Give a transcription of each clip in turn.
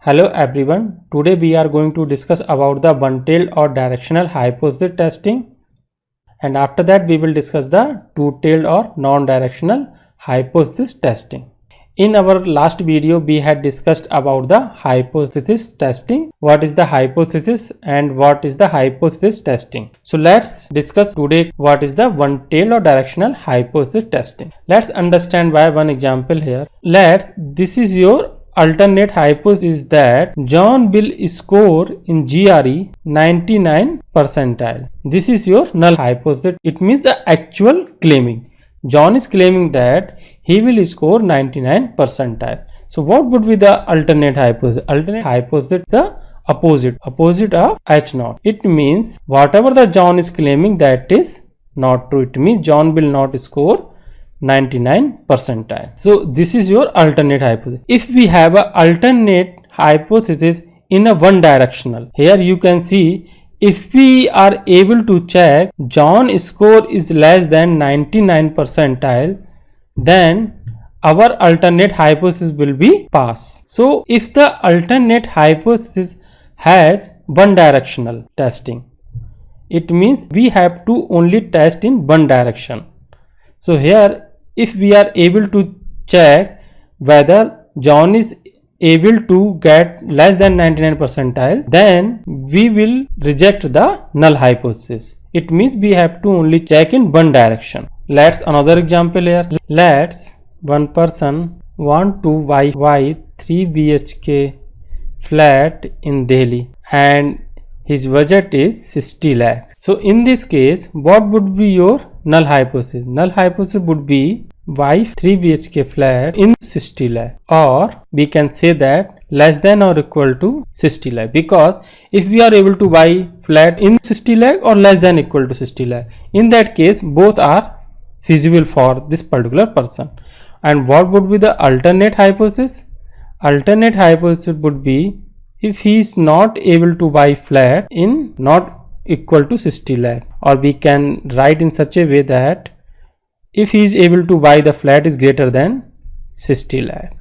Hello everyone, today we are going to discuss about the one-tailed or directional hypothesis testing, and after that we will discuss the two-tailed or non-directional hypothesis testing. In our last video we had discussed about the hypothesis testing, what is the hypothesis and what is the hypothesis testing. So let's discuss today what is the one-tailed or directional hypothesis testing. Let's understand by one example here. This is your alternate hypothesis that John will score in GRE 99 percentile. This is your null hypothesis. It means the actual claiming. John is claiming that he will score 99 percentile. So what would be the alternate hypothesis? Alternate hypothesis, the opposite of H0. It means whatever the John is claiming, that is not true. It means John will not score 99 percentile. So this is your alternate hypothesis. If we have an alternate hypothesis in a one directional, here you can see if we are able to check John score is less than 99 percentile, then our alternate hypothesis will be pass. So if the alternate hypothesis has one directional testing, it means we have to only test in one direction. So here if we are able to check whether John is able to get less than 99 percentile, then we will reject the null hypothesis. It means we have to only check in one direction. Let's another example here. Let's one person want to buy 3 BHK flat in Delhi and his budget is 60 lakh. So in this case, what would be your null hypothesis? Null hypothesis would be buy 3 BHK flat in 60 lakh, or we can say that less than or equal to 60 lakh, because if we are able to buy flat in 60 lakh or less than equal to 60 lakh, in that case both are feasible for this particular person. And what would be the alternate hypothesis? Alternate hypothesis would be if he is not able to buy flat in not equal to 60 lakh, or we can write in such a way that if he is able to buy the flat is greater than 60 lakh.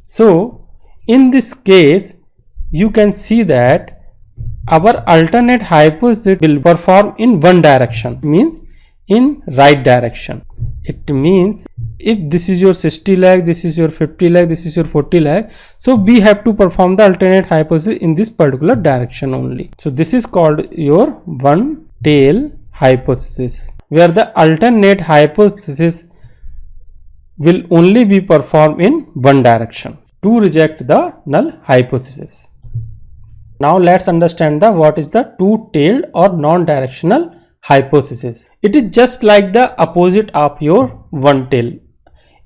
So in this case you can see that our alternate hypothesis will perform in one direction, means in right direction. It means if this is your 60 lakh, this is your 50 lakh, this is your 40 lakh, so we have to perform the alternate hypothesis in this particular direction only. So this is called your one tail hypothesis, where the alternate hypothesis will only be performed in one direction to reject the null hypothesis. Now let's understand what is the two-tailed or non-directional hypothesis. It is just like the opposite of your one tail.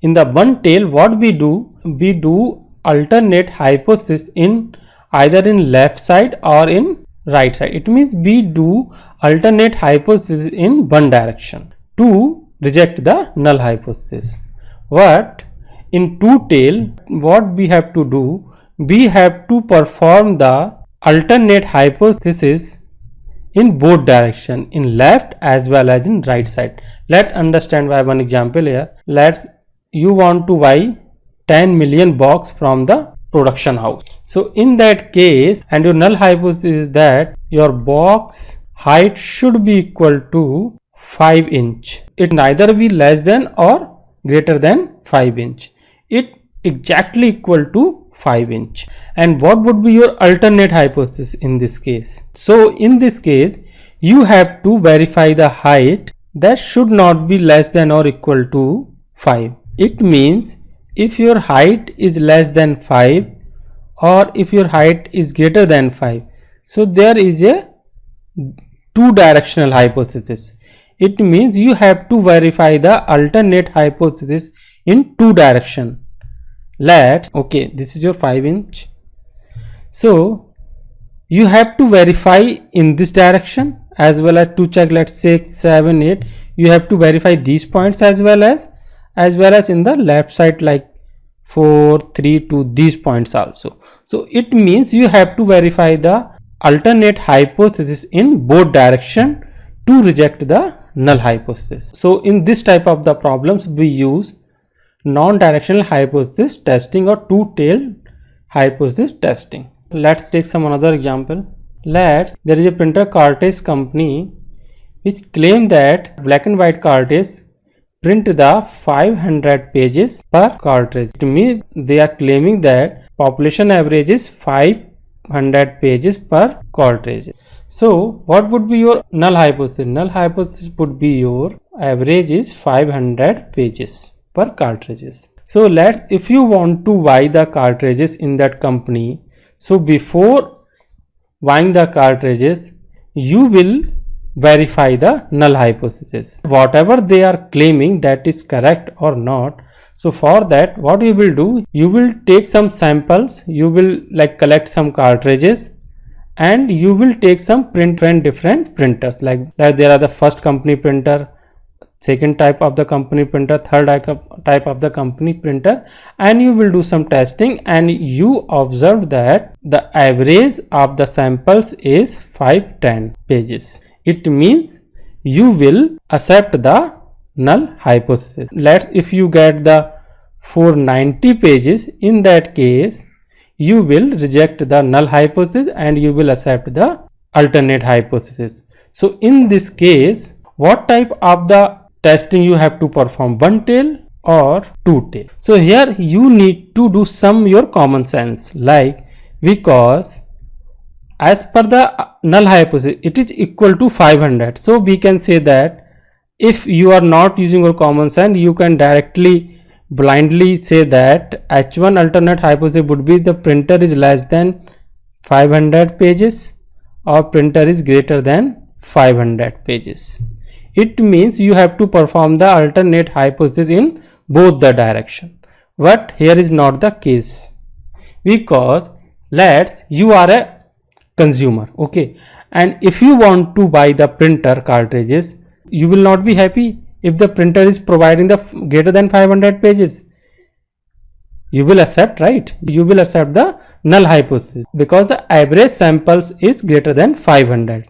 In the one tail, what we do alternate hypothesis in either in left side or in right side. It means we do alternate hypothesis in one direction to reject the null hypothesis. What in two tail, what we have to do, we have to perform the alternate hypothesis in both direction, in left as well as in right side. Let's understand by one example here. You want to buy 10 million box from the production house. So in that case, and your null hypothesis is that your box height should be equal to 5 inch. It neither be less than or greater than 5 inch. It exactly equal to 5 inch. And what would be your alternate hypothesis in this case? So in this case, you have to verify the height that should not be less than or equal to 5. It means if your height is less than 5 or if your height is greater than 5, so there is a two directional hypothesis. It means you have to verify the alternate hypothesis in two direction. Okay, this is your 5 inch. So you have to verify in this direction as well as to check, let's say 7, 8. You have to verify these points as well as in the left side, like 4, 3, 2, these points also. So it means you have to verify the alternate hypothesis in both direction to reject the null hypothesis. So in this type of the problems we use non-directional hypothesis testing or two-tailed hypothesis testing. Let's take some another example. There is a printer cartridge company which claim that black and white cartridge print the 500 pages per cartridge. To me, they are claiming that population average is 500 pages per cartridge. So what would be your null hypothesis? Null hypothesis would be your average is 500 pages per cartridges. So if you want to buy the cartridges in that company, so before buying the cartridges, you will verify the null hypothesis. Whatever they are claiming, that is correct or not. So for that, what you will do, you will take some samples, you will collect some cartridges, and you will take some different printers. Like there are the first company printer, second type of the company printer, third type of the company printer, and you will do some testing, and you observe that the average of the samples is 510 pages. It means you will accept the null hypothesis. If you get the 490 pages, in that case you will reject the null hypothesis and you will accept the alternate hypothesis. So in this case, what type of the testing you have to perform, one tail or two tail? So here you need to do some your common sense, because as per the null hypothesis it is equal to 500. So we can say that if you are not using your common sense, you can directly blindly say that H1 alternate hypothesis would be the printer is less than 500 pages or printer is greater than 500 pages. It means you have to perform the alternate hypothesis in both the direction. But here is not the case, because you are a consumer, okay, and if you want to buy the printer cartridges, you will not be happy if the printer is providing the greater than 500 pages. You will accept, right? You will accept the null hypothesis because the average samples is greater than 500.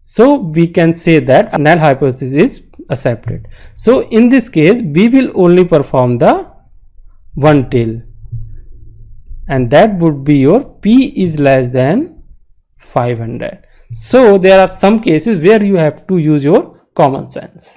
So we can say that null hypothesis is accepted. So in this case, we will only perform the one tail, and that would be your P is less than 500. So there are some cases where you have to use your common sense.